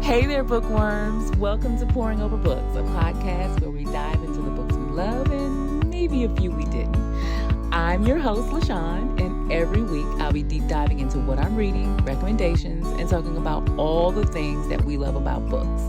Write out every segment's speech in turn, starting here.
Hey there, bookworms. Welcome to Pouring Over Books, a podcast where we dive into the books we love and maybe a few we didn't. I'm your host, LaShawn, and every week I'll be deep diving into what I'm reading, recommendations, and talking about all the things that we love about books.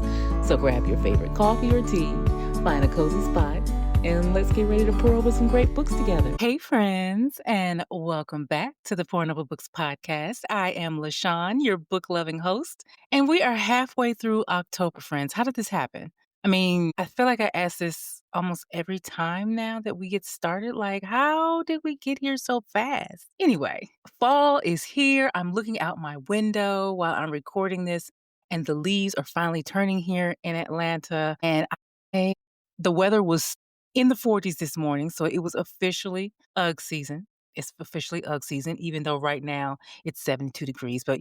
So grab your favorite coffee or tea, find a cozy spot, and let's get ready to pour over some great books together. Hey, friends, and welcome back to the Pouring Over Books podcast. I am LaShawn, your book-loving host, and we are halfway through October, friends. How did this happen? I feel like I ask this almost every time now that we get started. Like, how did we get here so fast? Anyway, fall is here. I'm looking out my window while I'm recording this, and the leaves are finally turning here in Atlanta. And the weather was in the 40s this morning, so it was officially UGG season. It's officially UGG season, even though right now it's 72 degrees, but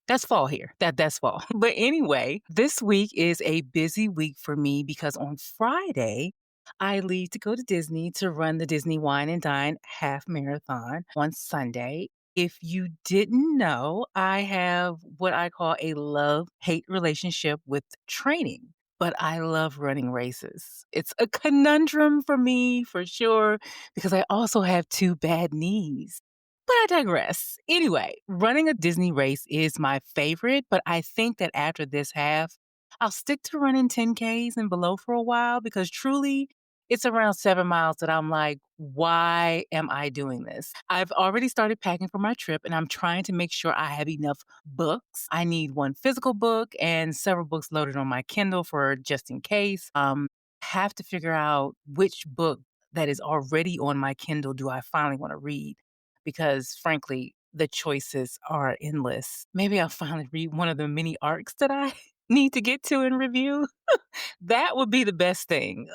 that's fall here. That's fall. But anyway, this week is a busy week for me because on Friday, I leave to go to Disney to run the Disney Wine and Dine half marathon on Sunday. If you didn't know, I have what I call a love-hate relationship with training, but I love running races. It's a conundrum for me, for sure, because I also have two bad knees. But I digress. Anyway, running a Disney race is my favorite, but I think that after this half, I'll stick to running 10Ks and below for a while because truly it's around 7 miles that I'm like, why am I doing this? I've already started packing for my trip and I'm trying to make sure I have enough books. I need one physical book and several books loaded on my Kindle for just in case. Have to figure out which book that is already on my Kindle do I finally want to read because frankly, the choices are endless. Maybe I'll finally read one of the many arcs that I need to get to and review. That would be the best thing.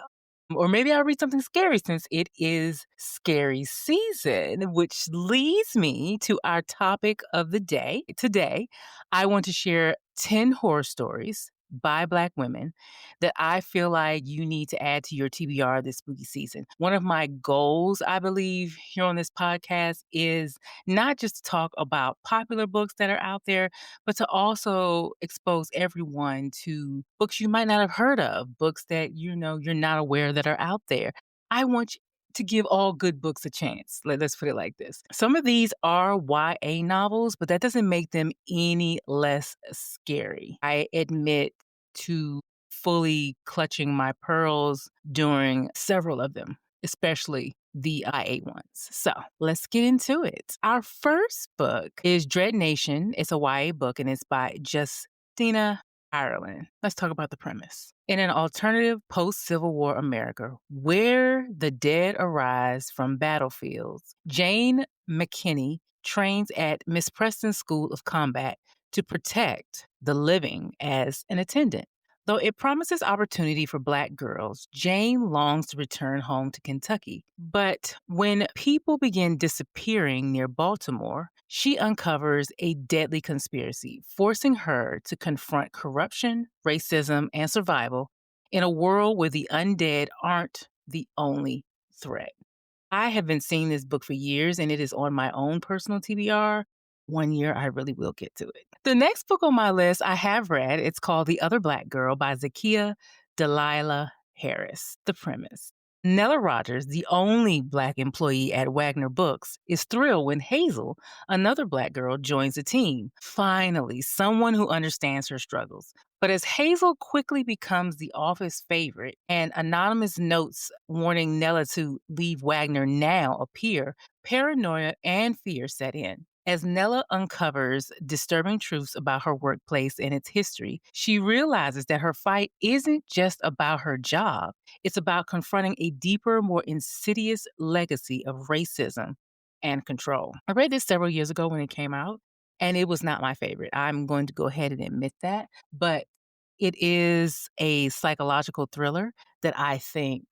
Or maybe I'll read something scary since it is scary season, which leads me to our topic of the day. Today, I want to share 10 horror stories by Black women that I feel like you need to add to your TBR this spooky season. One of my goals, I believe, here on this podcast is not just to talk about popular books that are out there, but to also expose everyone to books you might not have heard of, books that you're not aware that are out there. I want you to give all good books a chance. Let's put it like this. Some of these are YA novels, but that doesn't make them any less scary. I admit to fully clutching my pearls during several of them, especially the IA ones. So let's get into it. Our first book is Dread Nation. It's a YA book and it's by Justina Ireland. Let's talk about the premise. In an alternative post-Civil War America, where the dead arise from battlefields, Jane McKinney trains at Miss Preston's School of Combat to protect the living as an attendant. Though it promises opportunity for Black girls, Jane longs to return home to Kentucky. But when people begin disappearing near Baltimore, she uncovers a deadly conspiracy, forcing her to confront corruption, racism, and survival in a world where the undead aren't the only threat. I have been seeing this book for years, and it is on my own personal TBR. One year, I really will get to it. The next book on my list I have read. It's called The Other Black Girl by Zakiya Delilah Harris. The premise. Nella Rogers, the only Black employee at Wagner Books, is thrilled when Hazel, another Black girl, joins the team. Finally, someone who understands her struggles. But as Hazel quickly becomes the office favorite and anonymous notes warning Nella to leave Wagner now appear, paranoia and fear set in. As Nella uncovers disturbing truths about her workplace and its history, she realizes that her fight isn't just about her job. It's about confronting a deeper, more insidious legacy of racism and control. I read this several years ago when it came out, and it was not my favorite. I'm going to go ahead and admit that. But it is a psychological thriller that I think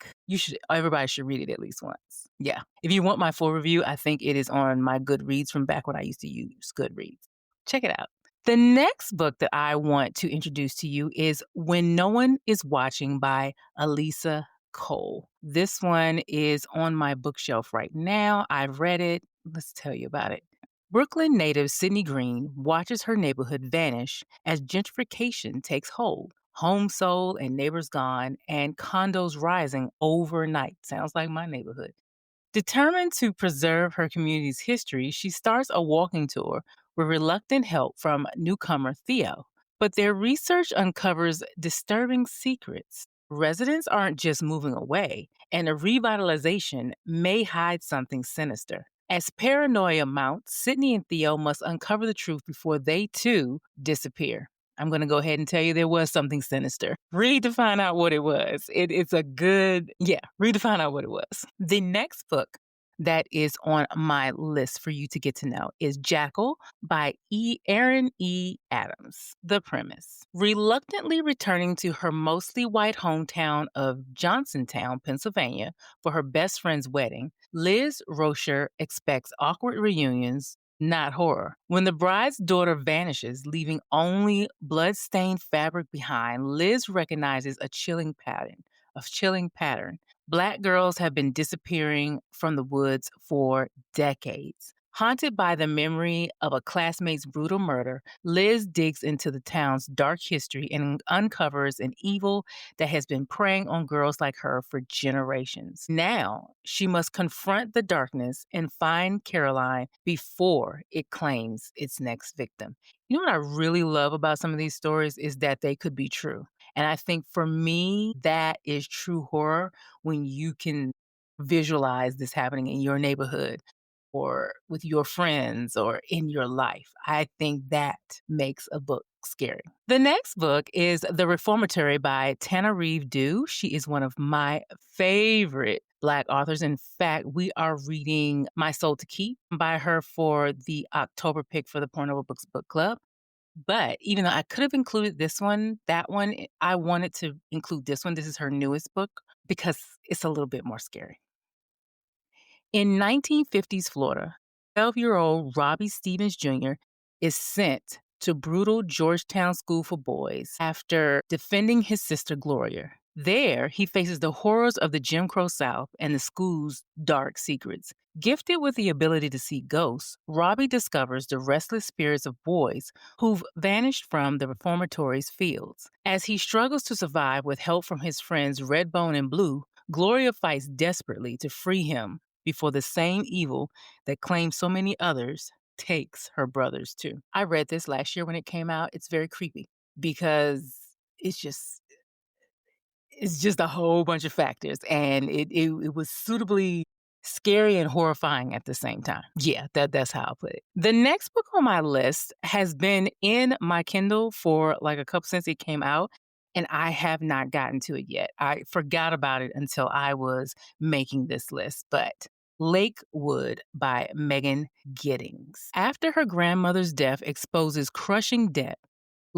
everybody should read it at least once. Yeah. If you want my full review, I think it is on my Goodreads from back when I used to use Goodreads. Check it out. The next book that I want to introduce to you is When No One Is Watching by Elisa Cole. This one is on my bookshelf right now. I've read it. Let's tell you about it. Brooklyn native Sydney Green watches her neighborhood vanish as gentrification takes hold. Homes sold and neighbors gone, and condos rising overnight. Sounds like my neighborhood. Determined to preserve her community's history, she starts a walking tour with reluctant help from newcomer Theo. But their research uncovers disturbing secrets. Residents aren't just moving away, and a revitalization may hide something sinister. As paranoia mounts, Sydney and Theo must uncover the truth before they too disappear. I'm going to go ahead and tell you there was something sinister. Read to find out what it was. It's a good, yeah, read to find out what it was. The next book that is on my list for you to get to know is Jackal by Erin E. Adams. The premise: reluctantly returning to her mostly white hometown of Johnsontown, Pennsylvania, for her best friend's wedding, Liz Rocher expects awkward reunions, not horror. When the bride's daughter vanishes, leaving only blood-stained fabric behind, Liz recognizes a chilling pattern. Black girls have been disappearing from the woods for decades. Haunted by the memory of a classmate's brutal murder, Liz digs into the town's dark history and uncovers an evil that has been preying on girls like her for generations. Now, she must confront the darkness and find Caroline before it claims its next victim. You know what I really love about some of these stories is that they could be true. And I think for me, that is true horror when you can visualize this happening in your neighborhood or with your friends or in your life. I think that makes a book scary. The next book is The Reformatory by Tana Reeve Dew. She is one of my favorite Black authors. In fact, we are reading My Soul to Keep by her for the October pick for the Porn Over Books Book Club. But even though I could have included this one, that one, I wanted to include this one. This is her newest book because it's a little bit more scary. In 1950s Florida, 12-year-old Robbie Stevens Jr. is sent to brutal Georgetown School for Boys after defending his sister Gloria. There, he faces the horrors of the Jim Crow South and the school's dark secrets. Gifted with the ability to see ghosts, Robbie discovers the restless spirits of boys who've vanished from the reformatory's fields. As he struggles to survive with help from his friends Redbone and Blue, Gloria fights desperately to free him before the same evil that claims so many others takes her brothers too. I read this last year when it came out. It's very creepy because it's just it's just a whole bunch of factors, and it was suitably scary and horrifying at the same time. Yeah, that's how I put it. The next book on my list has been in my Kindle for like a couple since it came out, and I have not gotten to it yet. I forgot about it until I was making this list, but Lakewood by Megan Giddings. After her grandmother's death exposes crushing debt,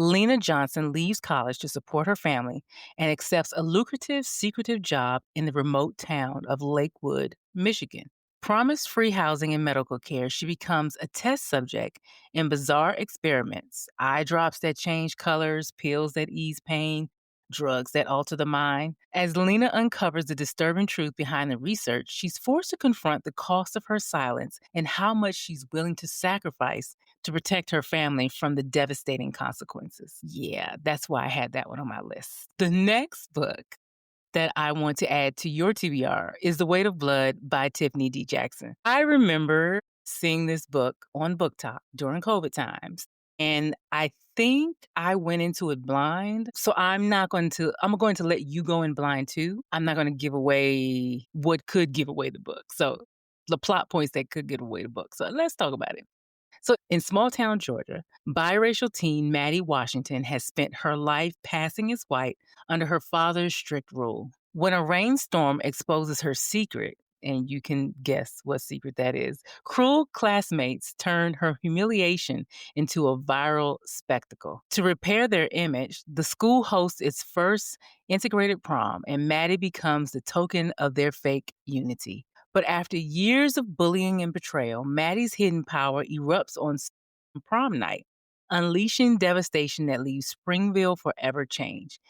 Lena Johnson leaves college to support her family and accepts a lucrative, secretive job in the remote town of Lakewood, Michigan. Promised free housing and medical care, she becomes a test subject in bizarre experiments: eye drops that change colors, pills that ease pain, drugs that alter the mind. As Lena uncovers the disturbing truth behind the research, she's forced to confront the cost of her silence and how much she's willing to sacrifice to protect her family from the devastating consequences. Yeah, that's why I had that one on my list. The next book that I want to add to your TBR is The Weight of Blood by Tiffany D. Jackson. I remember seeing this book on BookTok during COVID times, and I think I went into it blind. So I'm going to let you go in blind too. I'm not going to give away what could give away the book. So the plot points that could give away the book. So let's talk about it. So, in small town Georgia, biracial teen Maddie Washington has spent her life passing as white under her father's strict rule. When a rainstorm exposes her secret, and you can guess what secret that is, cruel classmates turn her humiliation into a viral spectacle. To repair their image, the school hosts its first integrated prom, and Maddie becomes the token of their fake unity. But after years of bullying and betrayal, Maddie's hidden power erupts on prom night, unleashing devastation that leaves Springville forever changed.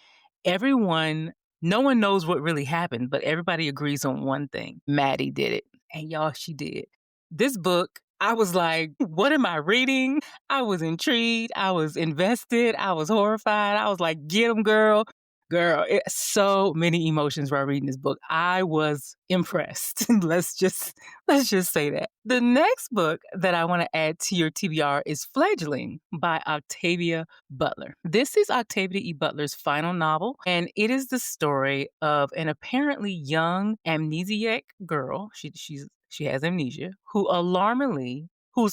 No one knows what really happened, but everybody agrees on one thing: Maddie did it. And y'all, she did. This book I was like, what am I reading? I was intrigued. I was invested. I was horrified. I was like, get him, girl. Girl, so many emotions while reading this book. I was impressed. Let's just say that. The next book that I want to add to your TBR is Fledgling by Octavia Butler. This is Octavia E. Butler's final novel, and it is the story of an apparently young amnesiac girl. She has amnesia, whose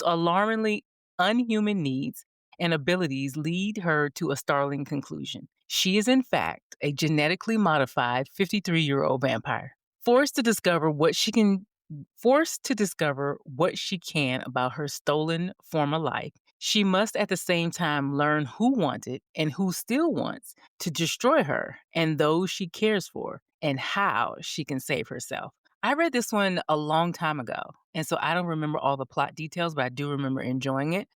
alarmingly unhuman needs and abilities lead her to a startling conclusion. She is, in fact, a genetically modified 53-year-old vampire, forced to discover what she can about her stolen former life. She must at the same time learn who wanted and who still wants to destroy her and those she cares for, and how she can save herself. I read this one a long time ago, and so I don't remember all the plot details, but I do remember enjoying it.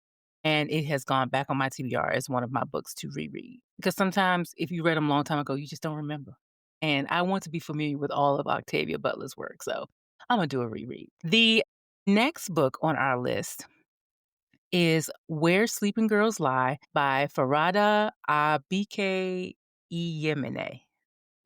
And it has gone back on my TBR as one of my books to reread. Because sometimes if you read them a long time ago, you just don't remember. And I want to be familiar with all of Octavia Butler's work. So I'm going to do a reread. The next book on our list is Where Sleeping Girls Lie by Farada Abike Iyemine.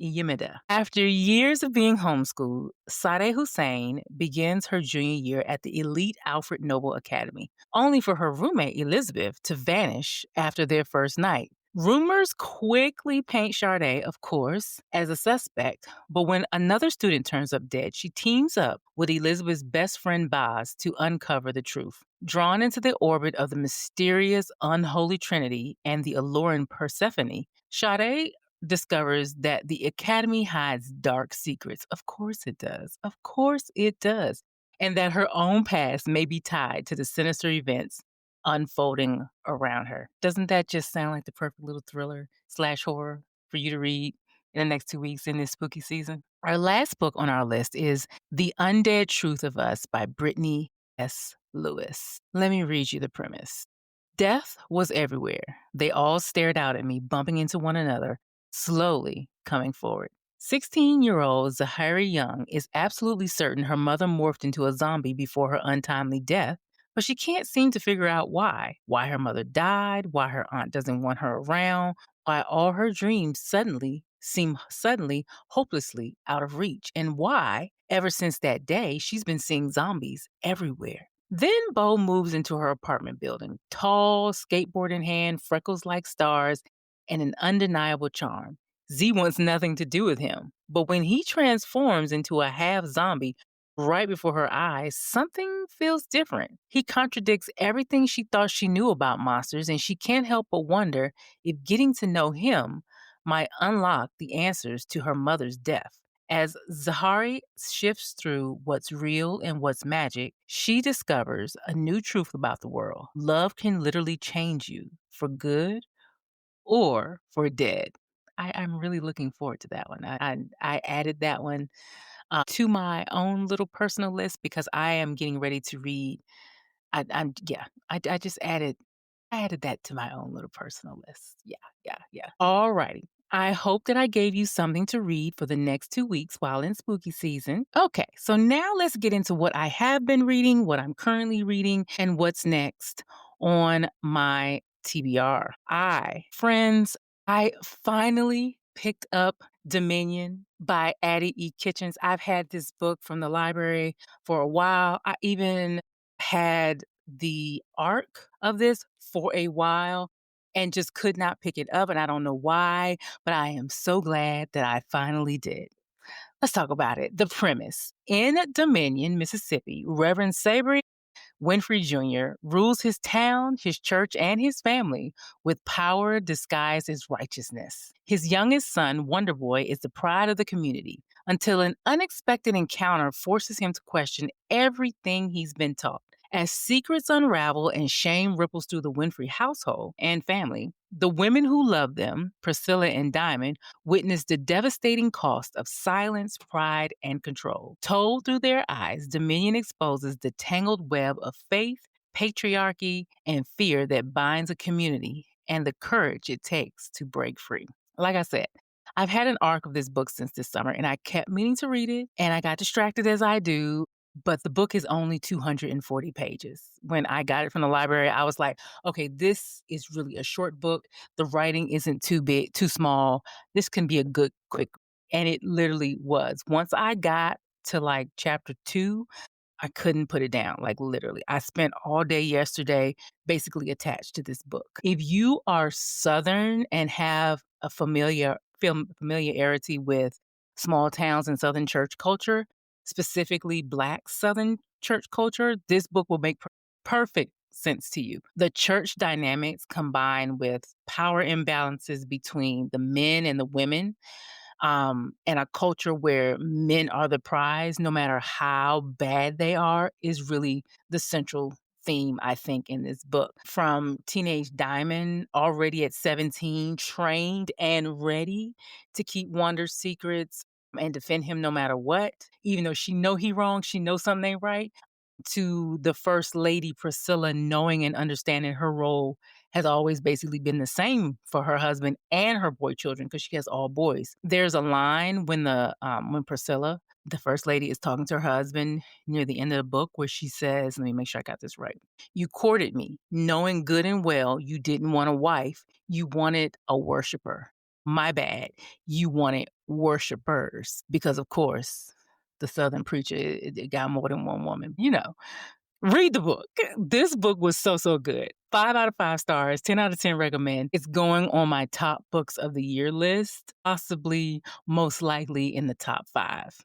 Yemida. After years of being homeschooled, Sadeh Hussein begins her junior year at the elite Alfred Nobel Academy, only for her roommate Elizabeth to vanish after their first night. Rumors quickly paint Sade, of course, as a suspect, but when another student turns up dead, she teams up with Elizabeth's best friend Baz to uncover the truth. Drawn into the orbit of the mysterious unholy trinity and the alluring Persephone, Sade discovers that the Academy hides dark secrets. Of course it does. Of course it does. And that her own past may be tied to the sinister events unfolding around her. Doesn't that just sound like the perfect little thriller / horror for you to read in the next 2 weeks in this spooky season? Our last book on our list is The Undead Truth of Us by Brittany S. Lewis. Let me read you the premise. Death was everywhere. They all stared out at me, bumping into one another, slowly coming forward. 16-year-old Zahiri Young is absolutely certain her mother morphed into a zombie before her untimely death, but she can't seem to figure out why. Why her mother died, why her aunt doesn't want her around, why all her dreams seem hopelessly out of reach, and why, ever since that day, she's been seeing zombies everywhere. Then Bo moves into her apartment building, tall, skateboard in hand, freckles like stars, and an undeniable charm. Z wants nothing to do with him, but when he transforms into a half zombie right before her eyes, something feels different. He contradicts everything she thought she knew about monsters, and she can't help but wonder if getting to know him might unlock the answers to her mother's death. As Zahari shifts through what's real and what's magic, she discovers a new truth about the world. Love can literally change you for good or for dead. I'm really looking forward to that one. I added that one to my own little personal list because I am getting ready to read. I just added that to my own little personal list. Yeah. All righty. I hope that I gave you something to read for the next 2 weeks while in spooky season. Okay, so now let's get into what I have been reading, what I'm currently reading, and what's next on my TBR. Friends, I finally picked up Dominion by Addie E. Kitchens. I've had this book from the library for a while. I even had the arc of this for a while and just could not pick it up. And I don't know why, but I am so glad that I finally did. Let's talk about it. The premise. In Dominion, Mississippi, Reverend Sabri Winfrey Jr. rules his town, his church, and his family with power disguised as righteousness. His youngest son, Wonder Boy, is the pride of the community until an unexpected encounter forces him to question everything he's been taught. As secrets unravel and shame ripples through the Winfrey household and family, the women who love them, Priscilla and Diamond, witness the devastating cost of silence, pride, and control. Told through their eyes, Dominion exposes the tangled web of faith, patriarchy, and fear that binds a community and the courage it takes to break free. Like I said, I've had an arc of this book since this summer, and I kept meaning to read it, and I got distracted as I do. but the book is only 240 pages. When I got it from the library, I was like, okay, this is really a short book. The writing isn't too big, too small. This can be a good, quick. And it literally was. Once I got to like chapter two, I couldn't put it down, like literally. I spent all day yesterday basically attached to this book. If you are Southern and have a familiarity with small towns and Southern church culture, specifically Black Southern church culture, this book will make perfect sense to you. The church dynamics combined with power imbalances between the men and the women, and a culture where men are the prize, no matter how bad they are, is really the central theme, I think, in this book. From teenage Diamond, already at 17, trained and ready to keep Wander's secrets and defend him no matter what, even though she know he wrong, she knows something ain't right, to the first lady Priscilla knowing and understanding her role has always basically been the same for her husband and her boy children because she has all boys. There's a line when Priscilla, the first lady, is talking to her husband near the end of the book where she says, let me make sure I got this right. You courted me, knowing good and well you didn't want a wife, you wanted a worshiper. My bad. You wanted worshipers because, of course, the Southern preacher, it got more than one woman, Read the book. This book was so, so good. 5 out of 5 stars, 10 out of 10 recommend. It's going on my top books of the year list, possibly most likely in the top 5.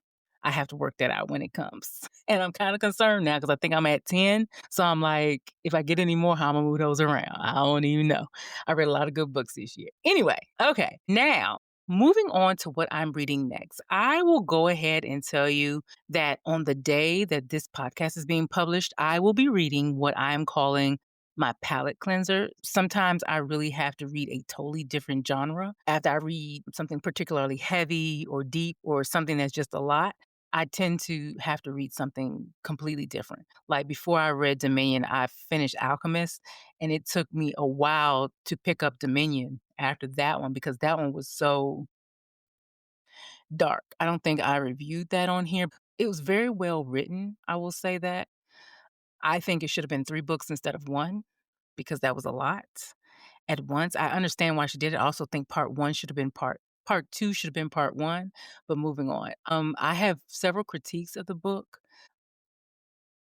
I have to work that out when it comes. And I'm kind of concerned now because I think I'm at 10. So I'm like, if I get any more, how am I move those around? I don't even know. I read a lot of good books this year. Anyway, okay. Now, moving on to what I'm reading next, I will go ahead and tell you that on the day that this podcast is being published, I will be reading what I'm calling my palate cleanser. Sometimes I really have to read a totally different genre. After I read something particularly heavy or deep or something that's just a lot, I tend to have to read something completely different. Like before I read Dominion, I finished Alchemist, and it took me a while to pick up Dominion after that one because that one was so dark. I don't think I reviewed that on here. It was very well written, I will say that. I think it should have been 3 books instead of 1 because that was a lot at once. I understand why she did it. I also think part 1 should have been part 2 should have been part 1, but moving on. I have several critiques of the book,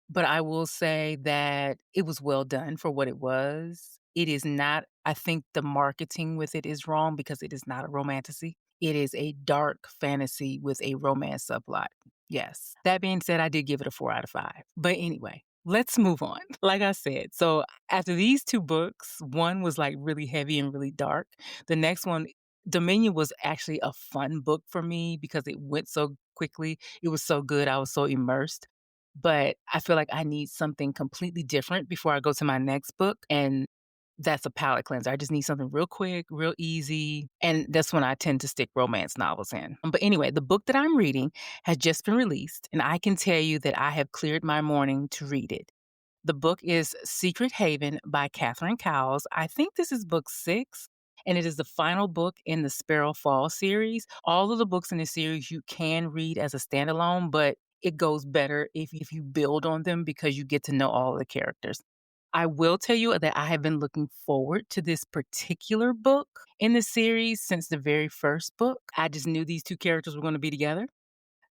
but I will say that it was well done for what it was. It is not, I think the marketing with it is wrong because it is not a romantasy. It is a dark fantasy with a romance subplot. Yes. That being said, I did give it a 4 out of 5. But anyway, let's move on. Like I said, so after these 2 books, one was like really heavy and really dark. The next one, Dominion, was actually a fun book for me because it went so quickly. It was so good. I was so immersed. But I feel like I need something completely different before I go to my next book. And that's a palate cleanser. I just need something real quick, real easy. And that's when I tend to stick romance novels in. But anyway, the book that I'm reading has just been released, and I can tell you that I have cleared my morning to read it. The book is Secret Haven by Catherine Cowles. I think this is book 6, and it is the final book in the Sparrow Fall series. All of the books in this series you can read as a standalone, but it goes better if you build on them because you get to know all of the characters. I will tell you that I have been looking forward to this particular book in the series since the very first book. I just knew these 2 characters were going to be together.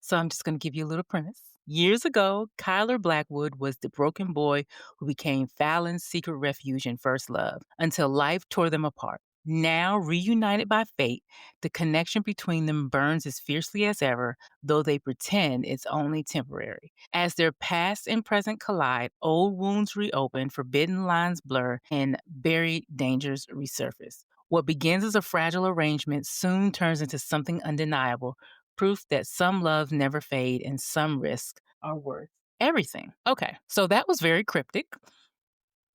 So I'm just going to give you a little premise. Years ago, Kyler Blackwood was the broken boy who became Fallon's secret refuge and first love until life tore them apart. Now, reunited by fate, the connection between them burns as fiercely as ever, though they pretend it's only temporary. As their past and present collide, old wounds reopen, forbidden lines blur, and buried dangers resurface. What begins as a fragile arrangement soon turns into something undeniable, proof that some loves never fade and some risks are worth everything. Okay, so that was very cryptic.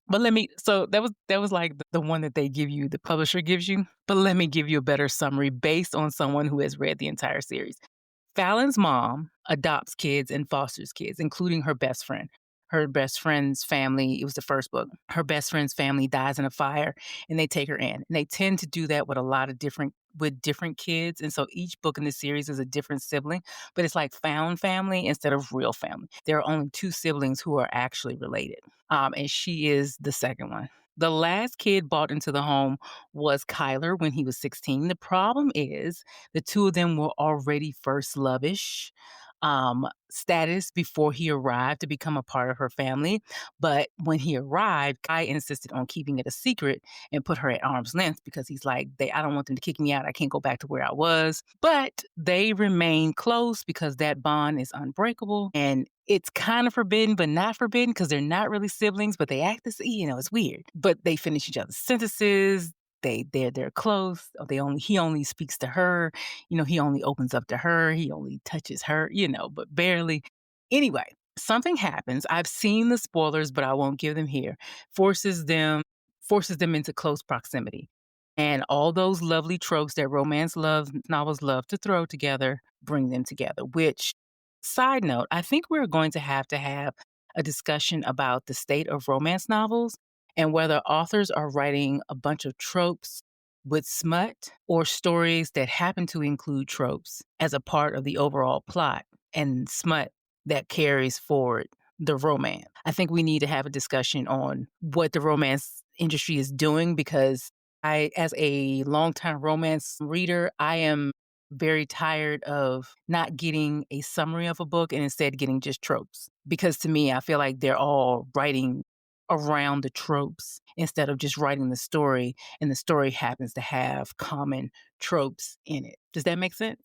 But that was like the one that they give you, the publisher gives you. But let me give you a better summary based on someone who has read the entire series. Fallon's mom adopts kids and fosters kids, including her best friend. Her best friend's family, it was the first book, her best friend's family dies in a fire and they take her in. And they tend to do that with a lot of different with different kids. And so each book in the series is a different sibling, but it's like found family instead of real family. There are only two siblings who are actually related. And she is the second one. The last kid brought into the home was Kyler when he was 16. The problem is the two of them were already first lovish status before he arrived to become a part of her family. But when he arrived, Kai insisted on keeping it a secret and put her at arm's length because he's like, I don't want them to kick me out. I can't go back to where I was. But they remain close because that bond is unbreakable. And it's kind of forbidden, but not forbidden because they're not really siblings, but they act this, it's weird. But they finish each other's sentences. They're close. He only speaks to her. He only opens up to her. He only touches her, but barely. Anyway, something happens. I've seen the spoilers, but I won't give them here. Forces them into close proximity. And all those lovely tropes that novels love to throw together, bring them together, which, side note, I think we're going to have a discussion about the state of romance novels and whether authors are writing a bunch of tropes with smut or stories that happen to include tropes as a part of the overall plot and smut that carries forward the romance. I think we need to have a discussion on what the romance industry is doing because as a longtime romance reader, I am very tired of not getting a summary of a book and instead getting just tropes. Because to me, I feel like they're all writing around the tropes instead of just writing the story, and the story happens to have common tropes in it. Does that make sense?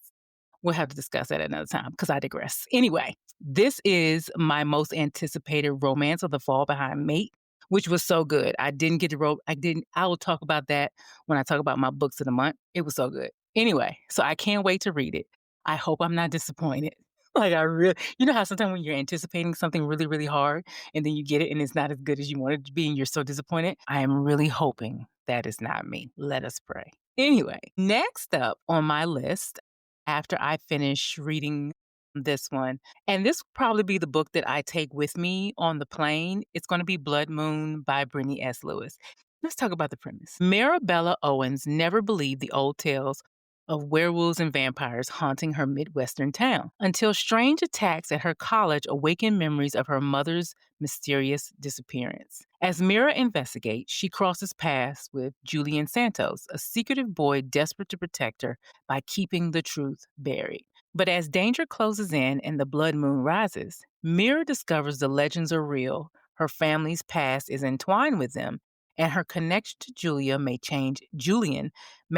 We'll have to discuss that another time because I digress. Anyway, this is my most anticipated romance of the fall behind Mate, which was so good. I will talk about that when I talk about my books of the month. It was so good. Anyway, so I can't wait to read it. I hope I'm not disappointed. Like you know how sometimes when you're anticipating something really, really hard and then you get it and it's not as good as you wanted it to be and you're so disappointed? I am really hoping that is not me. Let us pray. Anyway, next up on my list, after I finish reading this one, and this will probably be the book that I take with me on the plane. It's going to be Blood Moon by Brittany S. Lewis. Let's talk about the premise. Marabella Owens never believed the old tales of werewolves and vampires haunting her Midwestern town until strange attacks at her college awakened memories of her mother's mysterious disappearance. As Mira investigates, she crosses paths with Julian Santos, a secretive boy desperate to protect her by keeping the truth buried. But as danger closes in and the blood moon rises, Mira discovers the legends are real, her family's past is entwined with them, and her connection to Julian may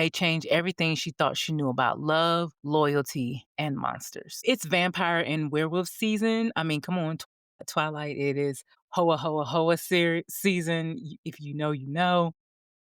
change everything she thought she knew about love, loyalty, and monsters. It's vampire and werewolf season. I mean, come on, Twilight, it is Hoa Hoa Hoa season. If you know, you know.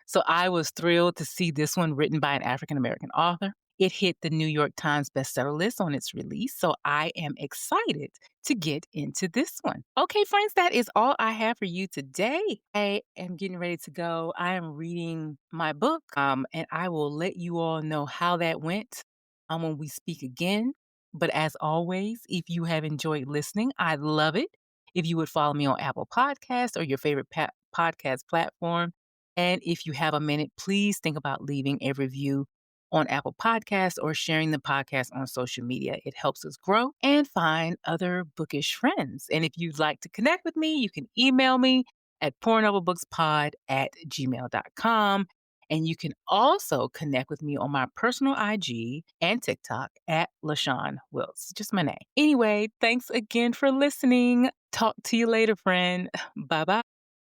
So I was thrilled to see this one written by an African American author. It hit the New York Times bestseller list on its release, so I am excited to get into this one. Okay, friends, that is all I have for you today. I am getting ready to go. I am reading my book, and I will let you all know how that went when we speak again. But as always, if you have enjoyed listening, I'd love it if you would follow me on Apple Podcasts or your favorite podcast platform. And if you have a minute, please think about leaving a review on Apple Podcasts or sharing the podcast on social media. It helps us grow and find other bookish friends. And if you'd like to connect with me, you can email me at pouringoverbookspod@gmail.com. And you can also connect with me on my personal IG and TikTok at LaShawn Wills, just my name. Anyway, thanks again for listening. Talk to you later, friend. Bye-bye.